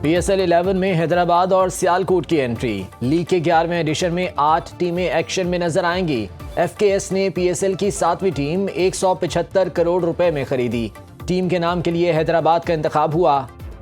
PSL 11 में हैदराबाद और सियालकोट की एंट्री। लीग के 11वें एडिशन में 8 टीमें एक्शन में नजर आएंगी। FKS ने PSL की 7वीं टीम 175 करोड़ रुपए में खरीदी। टीम के नाम के लिए हैदराबाद का इंतखाब हुआ।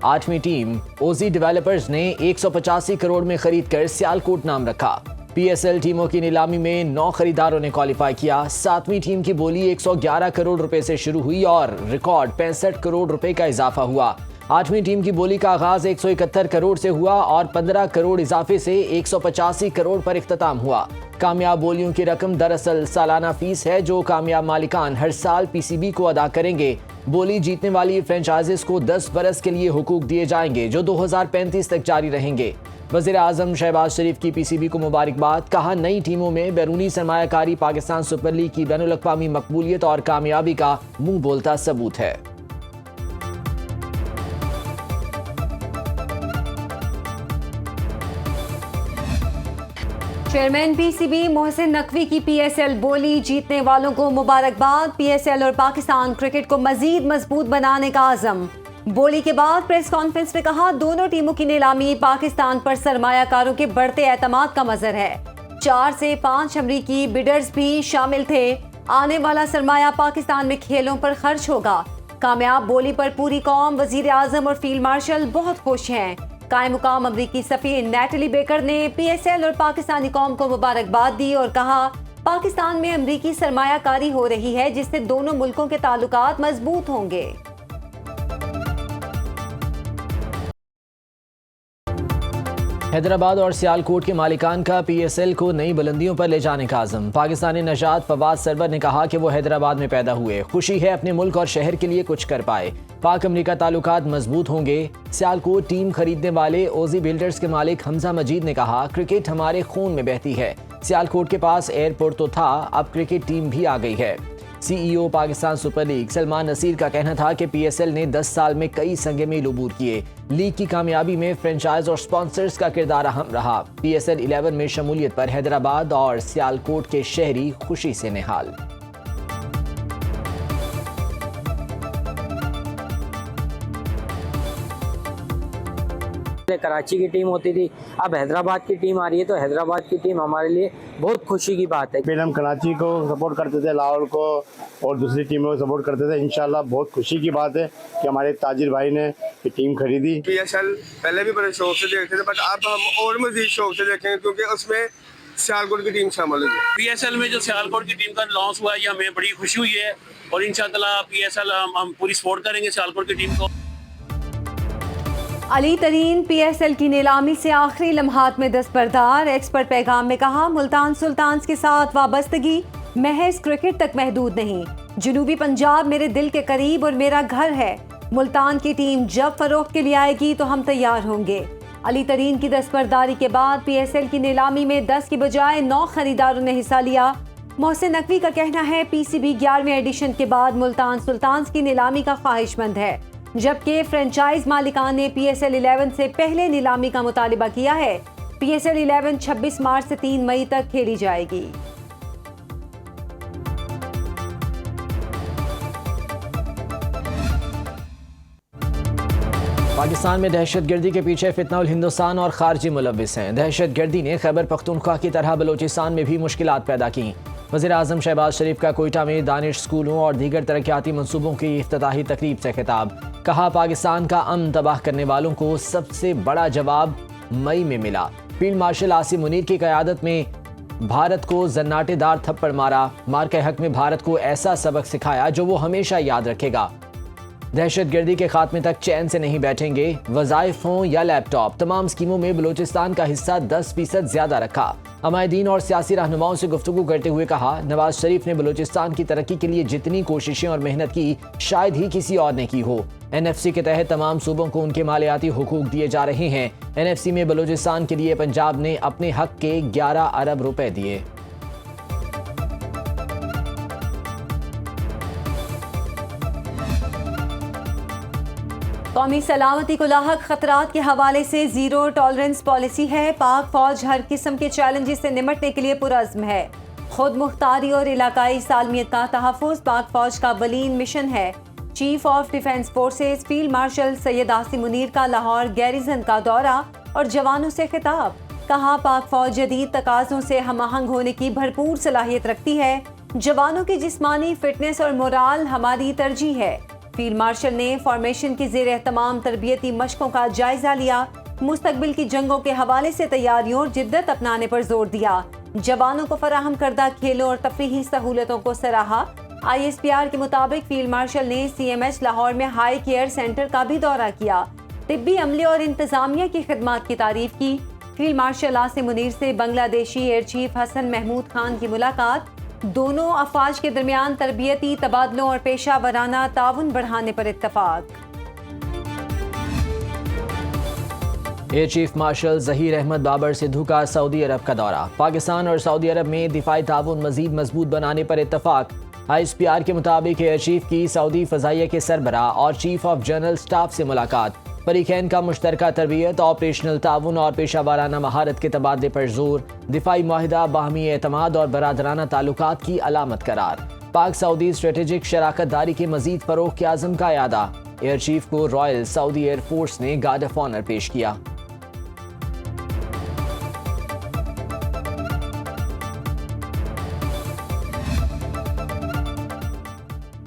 8वीं टीम ओजी डेवलपर्स ने 185 करोड़ में खरीद कर सियालकोट नाम रखा। PSL टीमों की नीलामी में 9 खरीदारों ने क्वालिफाई किया। 7वीं टीम की बोली 111 करोड़ रुपए से शुरू हुई और रिकॉर्ड 65 करोड़ रुपए का इजाफा हुआ। 8वीं टीम की बोली का आगाज 171 करोड़ से हुआ और 15 करोड़ इजाफे से 185 करोड़ पर इख्तिताम हुआ। कामयाब बोलियों की रकम दरअसल सालाना फीस है जो कामयाब मालिकान हर साल PCB को अदा करेंगे। बोली जीतने वाली फ्रेंचाइजीज को 10 बरस के लिए हुकूक दिए जाएंगे जो 2035 तक जारी रहेंगे। वज़ीर आज़म शहबाज शरीफ की PCB को मुबारकबाद। कहा, नई टीमों में बैरूनी सरमायाकारी पाकिस्तान सुपर लीग की बैनुल अक़वामी मकबूलियत और कामयाबी का मुंह बोलता सबूत है। चेयरमैन PCB मोहसिन नकवी की PSL बोली जीतने वालों को मुबारकबाद। PSL और पाकिस्तान क्रिकेट को मजीद मजबूत बनाने का आज़म। बोली के बाद प्रेस कॉन्फ्रेंस में कहा, दोनों टीमों की नीलामी पाकिस्तान पर सरमायाकारों के बढ़ते एतमाद का मजहर है। 4 से 5 अमरीकी बिडर्स भी शामिल थे। आने वाला सरमाया पाकिस्तान में खेलों पर खर्च होगा। कामयाब बोली पर पूरी कौम, वजीर आजम और फील्ड मार्शल बहुत खुश हैं। कायम मुकाम अमरीकी सफीर नैटली बेकर ने PSL और पाकिस्तानी कौम को मुबारकबाद दी और कहा, पाकिस्तान में अमरीकी सरमायाकारी हो रही है जिससे दोनों मुल्कों के ताल्लुकात मजबूत होंगे। हैदराबाद और सियालकोट के मालिकान का PSL को नई बुलंदियों पर ले जाने का आज़म। पाकिस्तानी नजात फवाद सरवर ने कहा कि वो हैदराबाद में पैदा हुए, खुशी है अपने मुल्क और शहर के लिए कुछ कर पाए। पाक अमरीका ताल्लुकात मजबूत होंगे। सियालकोट टीम खरीदने वाले ओजी बिल्डर्स के मालिक हमजा मजीद ने कहा, क्रिकेट हमारे खून में बहती है। सियालकोट के पास एयरपोर्ट तो था, अब क्रिकेट टीम भी आ गई है। CEO Pakistan super league Salman Naseer का कहना था कि PSL ने 10 साल में कई संगे मील अबूर किए। लीग की कामयाबी में फ्रेंचाइज और स्पॉन्सर्स का किरदार अहम रहा। PSL 11 में शमूलियत पर हैदराबाद और सियालकोट के शहरी खुशी से निहाल। कराची की टीम होती थी, अब हैदराबाद की टीम आ रही है तो हैदराबाद की टीम हमारे लिए बहुत खुशी की बात है। पहले हम कराची को सपोर्ट करते थे, लाहौर को और दूसरी टीमों को सपोर्ट करते थे। इंशाल्लाह बहुत खुशी की बात है कि हमारे ताजिर भाई ने ये टीम खरीदी। PSL पहले भी बड़े शौक से देखते थे बट अब हम और मजीद शौक से देखेंगे क्योंकि उसमें सियालकोट की टीम शामिल हुई है। PSL में जो सियालकोट की टीम का लॉन्च हुआ है ये हमें बड़ी खुशी हुई है और इंशाअल्लाह PSL हम पूरी सपोर्ट करेंगे सियालकोट की टीम को। अली तरीन PSL की नीलामी से आखिरी लम्हात में दस्तबरदार। एक्सपर्ट पैगाम में कहा, मुल्तान सुल्तान्स के साथ वाबस्तगी महज क्रिकेट तक महदूद नहीं। जनूबी पंजाब मेरे दिल के करीब और मेरा घर है। मुल्तान की टीम जब फरोख्त के लिए आएगी तो हम तैयार होंगे। अली तरीन की दस्तबरदारी के बाद PSL की नीलामी में 10 की बजाय 9 खरीदारों ने हिस्सा लिया। मोहसिन नकवी का कहना है, PCB 11वें एडिशन के बाद मुल्तान सुल्तान्स की नीलामी का ख्वाहिशमंद है, जबकि फ्रेंचाइज मालिकान ने PSL 11 से पहले नीलामी का मुतालिबा किया है। PSL 11 26 मार्च से 3 मई तक खेली जाएगी। पाकिस्तान में दहशतगर्दी के पीछे फितना उल हिंदुस्तान और खारजी मुलव्विस हैं। दहशतगर्दी ने खैबर पख्तूनख्वा की तरह बलोचिस्तान में भी मुश्किलात पैदा की। वज़ीर आज़म शहबाज शरीफ का कोयटा में दानिश स्कूलों और दीगर तरक्याती मंसूबों की इफ्तिताही तकरीब से खिताब। कहा, पाकिस्तान का अमन तबाह करने वालों को सबसे बड़ा जवाब मई में मिला। फील्ड मार्शल आसिम मुनीर की क़यादत में भारत को जन्नाटेदार थप्पड़ मारा। मार के हक में भारत को ऐसा सबक सिखाया जो वो हमेशा याद रखेगा। दहशतगर्दी के खात्मे तक चैन से नहीं बैठेंगे। वज़ाइफ हों या लैपटॉप, तमाम स्कीमों में बलूचिस्तान का हिस्सा 10% ज्यादा रखा। अमायदीन और सियासी रहनुमाओं से गुफ्तगू करते हुए कहा, नवाज शरीफ ने बलूचिस्तान की तरक्की के लिए जितनी कोशिशें और मेहनत की शायद ही किसी और ने की हो। NFC के तहत तमाम सूबों को उनके मालियाती हुकूक दिए जा रहे हैं। NFC में बलूचिस्तान के लिए पंजाब ने अपने हक के 11 अरब रुपए दिए। कौमी सलामती को लाहक खतरात के हवाले से जीरो टॉलरेंस पॉलिसी है। पाक फौज हर किस्म के चैलेंजेस से निमटने के लिए पुरअज़्म है। खुद मुख्तारी और इलाकाई सालमियत का तहफ़्फ़ुज़ पाक फौज का बलीन मिशन है। Chief of defence forces field marshal Syed Asim Munir का लाहौर गैरिजन का दौरा और जवानों से खिताब। कहा पाक फौज जदीद तकाज़ों से हमआहंग होने की भरपूर सलाहियत रखती है। जवानों की जिस्मानी फिटनेस और मोराल हमारी तरजीह है। फील्ड मार्शल ने फॉर्मेशन की ज़ेर एहतमाम तरबियती मशकों का जायजा लिया। मुस्तकबिल की जंगों के हवाले से तैयारियों और जिद्दत अपनाने पर जोर दिया। जवानों को फराहम करदा खेलों और तफरीही सहूलतों को सराहा। ISPR के मुताबिक फील्ड मार्शल ने CMH लाहौर में हाई केयर सेंटर का भी दौरा किया। तिब्बी अमले और इंतजामिया की खिदमात की तारीफ की। फील्ड मार्शल आसिम मुनीर से बांग्लादेशी एयर चीफ हसन महमूद खान की मुलाकात। दोनों अफवाज के दरमियान तरबियती तबादलों और पेशा वराना ताउन बढ़ाने पर इत्तफाक। Air chief marshal Zaheer Ahmed Babar Sidhu का सऊदी अरब का दौरा। पाकिस्तान और सऊदी अरब में दिफाई ताउन मजीद मजबूत बनाने पर इत्तफाक। ISPR के मुताबिक एयर चीफ की सऊदी फजाइया के सरबरा और चीफ ऑफ जनरल स्टाफ से मुलाकात। फरीकैन का मुश्तरका तरबियत, ऑपरेशनल ताउन और पेशा वाराना महारत के तबादले पर जोर। दिफाई माहिदा बाहमी एतमाद और बरादराना ताल्लुकात की अलामत करार। पाक सऊदी स्ट्रेटेजिक शराकत दारी के मजीद फरोग के आज़म का यादा। एयर चीफ को रॉयल सऊदी एयर फोर्स ने गार्ड ऑफ ऑनर पेश किया।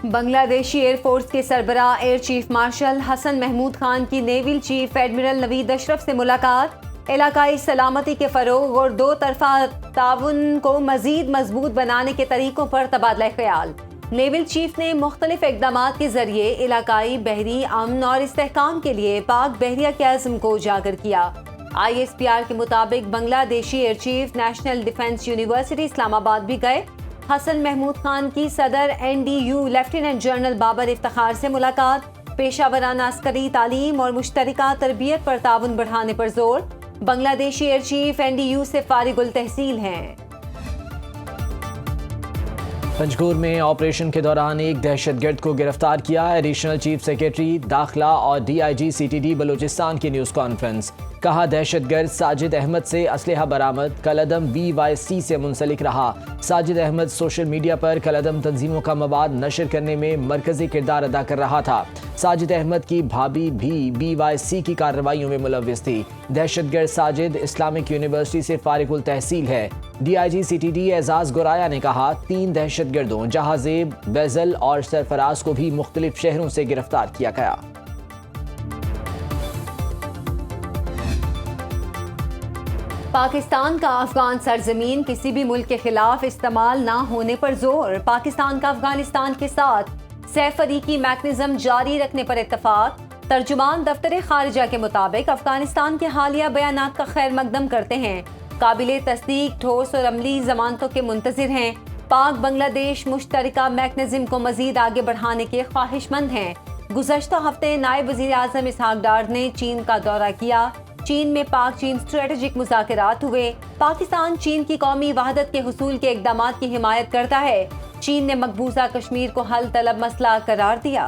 बांग्लादेशी एयरफोर्स के सरबरा air chief marshal Hasan Mahmood Khan की naval chief admiral Naveed Ashraf से मुलाकात। इलाकाई सलामती के फरोग और दो तरफा ताउन को मजीद मजबूत बनाने के तरीकों पर तबादला ख्याल। नेवल चीफ ने मुख्तलिफ इकदामात के जरिए इलाकाई बहरी अमन और इस्तेहकाम के लिए पाक बहरिया के अज़्म को उजागर किया। ISPR के मुताबिक Bangladeshi air chief national defence university Islamabad भी गए। हसन महमूद खान की सदर NDU lieutenant general Babar Iftikhar से मुलाकात। पेशा वराना अस्करी तालीम और मुश्तरका तरबियत पर ताउन बढ़ाने पर जोर। बांग्लादेशी एयर चीफ NDU से फारिगुल तहसील हैं। पंजगुर में ऑपरेशन के दौरान एक दहशतगर्द को गिरफ्तार किया। एडिशनल चीफ सेक्रेटरी दाखिला और DIG CTD बलूचिस्तान की न्यूज़ कॉन्फ्रेंस। कहा दहशतगर्द साजिद अहमद से असलहा बरामद। कलअदम BYC से मुंसलिक रहा। साजिद अहमद सोशल मीडिया पर कलअदम तंजीमों का मवाद नशर करने में मरकजी किरदार अदा कर रहा था। साजिद अहमद की भाभी भी BYC की कार्रवाइयों में मुलव्विस थी। दहशतगर्द साजिद इस्लामिक यूनिवर्सिटी से फारिगुल तहसील है। DIG CTD एजाज गुराया ने कहा 3 दहशतगर्दों जहाजेब, बेजल और सरफराज को भी मुख्तलिफ शहरों से गिरफ्तार किया गया। पाकिस्तान का अफगान सरजमीन किसी भी मुल्क के खिलाफ इस्तेमाल ना होने पर जोर। पाकिस्तान का अफगानिस्तान के साथ सैफरीकी मैकेनिज्म जारी रखने पर इत्तफाक। तर्जुमान दफ्तर खारिजा के मुताबिक अफगानिस्तान के हालिया बयानात का खैर मकदम करते हैं। काबिले तस्दीक, ठोस और अमली जमानतों के मुंतजिर हैं। पाक बांग्लादेश मुश्तरका मैकेनिज्म को मजीद आगे बढ़ाने के ख्वाहिशमंद हैं। गुज़श्ता हफ्ते नायब वज़ीर आज़म इसहाक डार ने चीन का दौरा किया। चीन में पाक चीन स्ट्रेटेजिक मुज़ाकरात हुए। पाकिस्तान चीन की कौमी वहदत के हुसूल के इक़दामात की हिमायत करता है। चीन ने मकबूजा कश्मीर को हल तलब मसला करार दिया।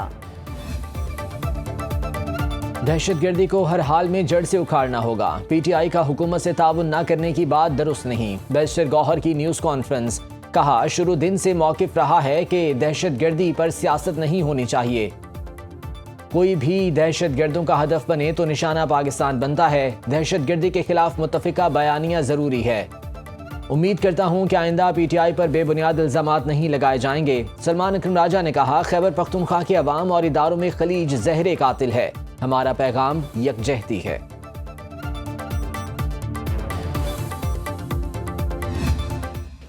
दहशतगर्दी को हर हाल में जड़ से उखाड़ना होगा। PTI का हुकूमत से ताउन न करने की बात दुरुस्त नहीं। बैरिस्टर गौहर की न्यूज़ कॉन्फ्रेंस। कहा शुरू दिन से मौक़िफ़ रहा है कि दहशतगर्दी पर सियासत नहीं होनी चाहिए। कोई भी दहशतगर्दों का हदफ बने तो निशाना पाकिस्तान बनता है। दहशतगर्दी के खिलाफ मुत्तफ़िका बयानिया ज़रूरी है। उम्मीद करता हूँ कि आइंदा PTI पर बेबुनियाद इल्ज़ामात नहीं लगाए जाएंगे। सलमान अकरम राजा ने कहा खैबर पख्तूनख्वा के अवाम और इदारों में खलीज ज़हरे कातिल है। हमारा पैगाम यकजहती है।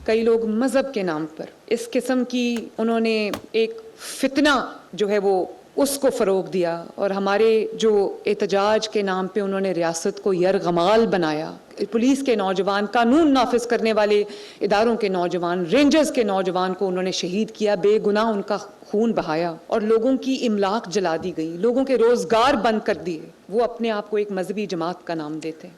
कई लोग मज़हब के नाम पर इस किस्म की उन्होंने एक फितना जो है वो उसको फ़रोग दिया और हमारे जो एहतजाज के नाम पे उन्होंने रियासत को यरगमाल बनाया। पुलिस के नौजवान, कानून नाफिज करने वाले इदारों के नौजवान, रेंजर्स के नौजवान को उन्होंने शहीद किया, बेगुनाह उनका खून बहाया और लोगों की इमलाक जला दी गई, लोगों के रोज़गार बंद कर दिए। वो अपने आप को एक मजहबी जमात का नाम देते हैं।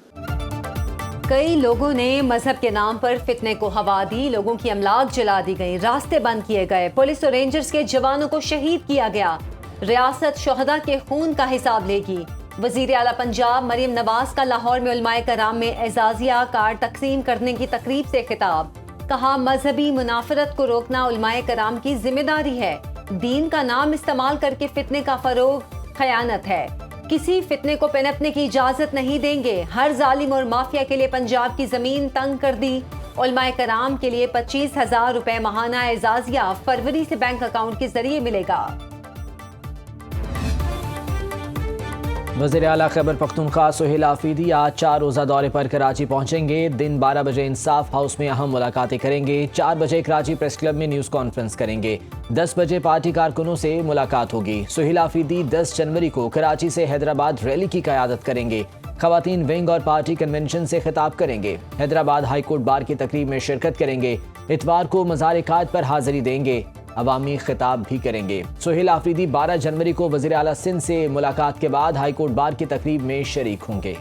कई लोगों ने मजहब के नाम पर फितने को हवा दी। लोगों की अमलाक जला दी गई, रास्ते बंद किए गए, पुलिस और रेंजर्स के जवानों को शहीद किया गया। रियासत शोहदा के खून का हिसाब लेगी। वजीर आला पंजाब मरीम नवाज का लाहौर में उलमाए कराम में एजाजिया कार्ड तकसीम करने की तकरीब से खिताब। कहा मजहबी मुनाफरत को रोकना उलमाए कराम की जिम्मेदारी है। दीन का नाम इस्तेमाल करके फितने का फरोग खयानत है। किसी फितने को पनपने की इजाजत नहीं देंगे। हर जालिम और माफिया के लिए पंजाब की जमीन तंग कर दी। उलमाए कराम के लिए 25,000 रुपए माहाना एजाजिया फरवरी से बैंक अकाउंट के जरिए मिलेगा। वज़ीर आला खैबर पख्तूनख्वा सुहेल आफरीदी आज 4 रोज़ा दौरे पर कराची पहुंचेंगे। दिन 12 बजे इंसाफ हाउस में अहम मुलाकातें करेंगे। 4 बजे कराची प्रेस क्लब में न्यूज़ कॉन्फ्रेंस करेंगे। 10 बजे पार्टी कारकुनों से मुलाकात होगी। सुहेल आफरीदी 10 जनवरी को कराची से हैदराबाद रैली की क़यादत करेंगे। खवातीन विंग और पार्टी कन्वेंशन से खिताब करेंगे। हैदराबाद हाईकोर्ट बार की तकरीब में शिरकत करेंगे। इतवार को मज़ार-ए-कायद पर हाजिरी देंगे। अवामी खिताब भी करेंगे। सुहेल आफरीदी 12 जनवरी को वज़ीर आला सिंध से मुलाकात के बाद हाईकोर्ट बार की तकरीब में शरीक होंगे।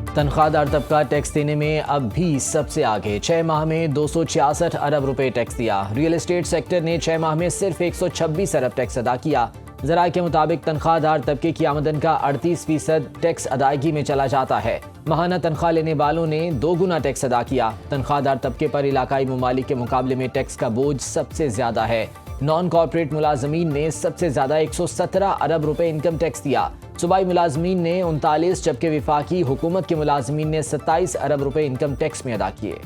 तनख्वाहदार तबका टैक्स देने में अब भी सबसे आगे। 6 माह में 266 अरब रुपए टैक्स दिया। रियल एस्टेट सेक्टर ने 6 माह में सिर्फ 126 अरब टैक्स अदा किया। ज़राए के मुताबिक तनख्वाहदार तबके की आमदन का 38% टैक्स अदायगी में चला जाता है। माहाना तनख्वाह लेने वालों ने 2 गुना टैक्स अदा किया। तनख्वाहदार तबके पर इलाकाई ममालिक के मुकाबले में टैक्स का बोझ सबसे ज्यादा है। नॉन कॉर्पोरेट मुलाजमीन ने सबसे ज्यादा 117 अरब रुपए इनकम टैक्स दिया। सूबाई मुलाजमीन ने 39, जबकि विफाकी हुकूमत के मुलाजमीन ने 27 अरब रुपए इनकम टैक्स में अदा किए।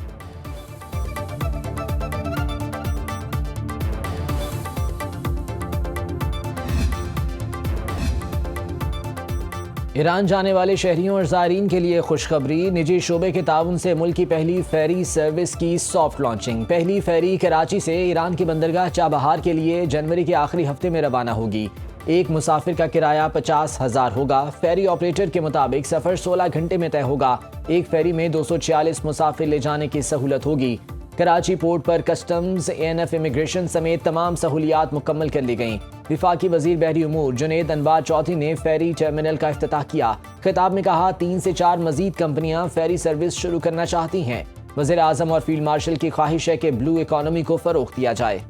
ईरान जाने वाले शहरियों और ज़ायरीन के लिए खुशखबरी। निजी शोबे के ताउन से मुल्क की पहली फेरी सर्विस की सॉफ्ट लॉन्चिंग। पहली फेरी कराची से ईरान की बंदरगाह चाबहार के लिए जनवरी के आखिरी हफ्ते में रवाना होगी। एक मुसाफिर का किराया 50,000 होगा। फेरी ऑपरेटर के मुताबिक सफर 16 घंटे में तय होगा। एक फेरी में 246 मुसाफिर ले जाने की सहूलत होगी। कराची पोर्ट पर कस्टम्स, ANF इमिग्रेशन समेत तमाम सहूलियात मुकम्मल कर ली गईं। विफाकी वजीर बहरी उमूर जुनेद अनवार चौधरी ने फेरी टर्मिनल का इफ्तिताह किया। खिताब में कहा 3 से 4 मजीद कंपनियां फेरी सर्विस शुरू करना चाहती हैं। वज़ीर आज़म और फील्ड मार्शल की ख्वाहिश है कि ब्लू इकॉनमी को फरोग दिया जाए।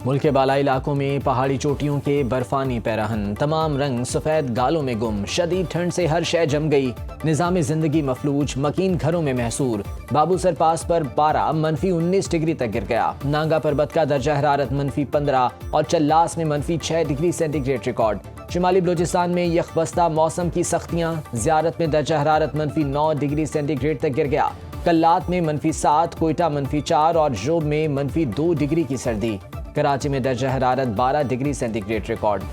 मुल्क के बालाई इलाकों में पहाड़ी चोटियों के बर्फानी पैराहन। तमाम रंग सफ़ेद गालों में गुम। शदीद ठंड से हर शय जम गई। निज़ाम ज़िंदगी मफलूज। मकीन घरों में महसूर। बाबूसर पास पर पारा -19 डिग्री तक गिर गया। नांगा पर्वत का दर्जा हरारत -15 और चल्लास में -6 डिग्री सेंटीग्रेड रिकॉर्ड। शिमाली बलोचिस्तान में यखबस्ता मौसम की सख्तियाँ। ज़ियारत में दर्जा हरारत -9 डिग्री सेंटीग्रेड तक गिर गया। कल्लात में -7, कोयटा -4 और जोब में -2 डिग्री की सर्दी। कराची में दर्जा हरारत 12 डिग्री सेंटीग्रेड रिकॉर्ड।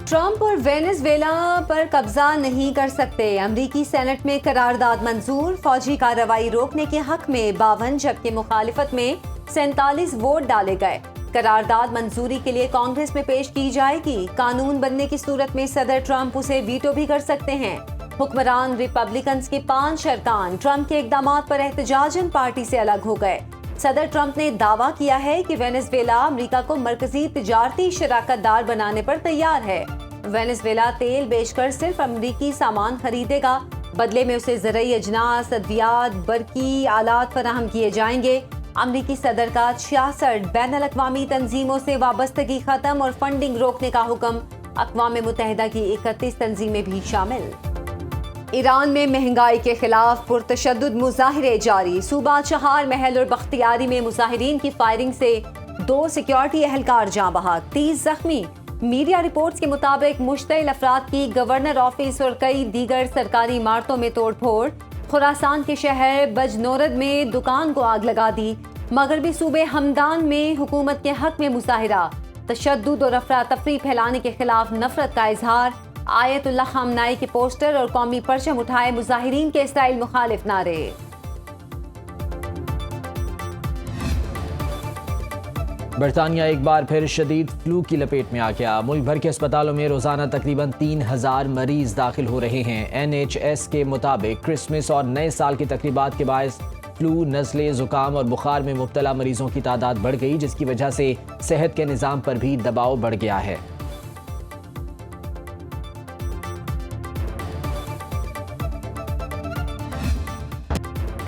ट्रंप और वेनेजुएला पर कब्जा नहीं कर सकते। अमरीकी सेनेट में करारदाद मंजूर। फौजी कार्रवाई रोकने के हक में 52 जबकि मुखालिफत में 47 वोट डाले गए। करारदाद मंजूरी के लिए कांग्रेस में पेश की जाएगी। कानून बनने की सूरत में सदर ट्रंप उसे वीटो भी कर सकते हैं। हुक्मरान रिपब्लिकन्स के 5 अरकान ट्रंप के इकदामात पर एहतजाजन पार्टी से अलग हो गए। सदर ट्रंप ने दावा किया है कि वेनेजुएला अमेरिका को मरकजी तिजारती शराकतदार बनाने पर तैयार है। वेनेजुएला तेल बेचकर सिर्फ अमेरिकी सामान खरीदेगा। बदले में उसे ज़रूरी अजनास, अद्वियात, बरकी आलात फराहम किए जाएंगे। अमेरिकी सदर का 66 बैनुल-अक़वामी तंजीमों से वाबस्तगी खत्म और फंडिंग रोकने का हुक्म। अक़वाम मुत्तहिदा की 31 तंजीमें भी शामिल। ईरान में महंगाई के खिलाफ पुरतशद्दुद मुजाहिरे जारी। सूबा चहार महल और बख्तियारी में मुजाहिरीन की फायरिंग से 2 सिक्योरिटी एहलकार जाँ बहक, 30 जख्मी। मीडिया रिपोर्ट्स के मुताबिक मुश्तइल अफराद की गवर्नर ऑफिस और कई दीगर सरकारी इमारतों में तोड़फोड़। खुरासान के शहर बजनोरद में दुकान को आग लगा दी। मगरबी सूबे हमदान में हुकूमत के हक में मुजाहिरा। तशद्दुद और अफरा तफरी फैलाने के खिलाफ नफरत का इजहार। आयतुल्लाह खामनाई के पोस्टर और कौमी परचम उठाए मुजाहिरीन के इसराइल मुखालिफ नारे। बरतानिया एक बार फिर शदीद फ्लू की लपेट में आ गया। मुल्क भर के अस्पतालों में रोजाना तकरीबन 3000 मरीज दाखिल हो रहे हैं। NHS के मुताबिक क्रिसमस और नए साल की तकरीबात के बायस फ्लू, नज़ले, जुकाम और बुखार में मुब्तला मरीजों की तादाद बढ़ गई, जिसकी वजह से सेहत के निज़ाम पर भी दबाव बढ़ गया है।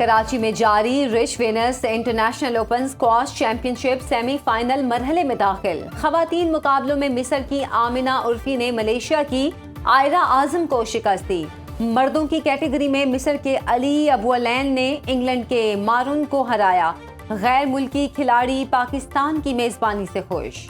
कराची में जारी Rich Venus international open squash championship semifinal मरहले में दाखिल। खवातीन मुकाबलों में मिस्र की आमिना उर्फी ने मलेशिया की आयरा आजम को शिकस्त दी। मर्दों की कैटेगरी में मिस्र के अली अबुअलैन ने इंग्लैंड के मारून को हराया। गैर मुल्की खिलाड़ी पाकिस्तान की मेजबानी से खुश।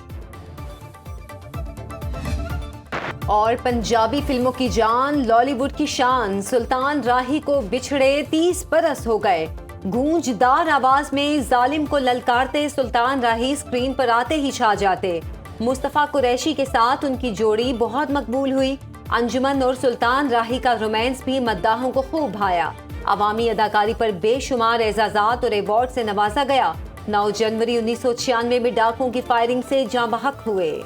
और पंजाबी फिल्मों की जान, लॉलीवुड की शान सुल्तान राही को बिछड़े 30 बरस हो गए। गूंजदार आवाज में जालिम को ललकारते सुल्तान राही स्क्रीन पर आते ही छा जाते। मुस्तफा कुरैशी के साथ उनकी जोड़ी बहुत मकबूल हुई। अंजुमन और सुल्तान राही का रोमांस भी मद्दाहों को खूब भाया। अवामी अदाकारी पर बेशुमार एजाजात और अवार्ड से नवाजा गया। 9 जनवरी 1996 में डाकुओं की फायरिंग से जाँ बहक हुए।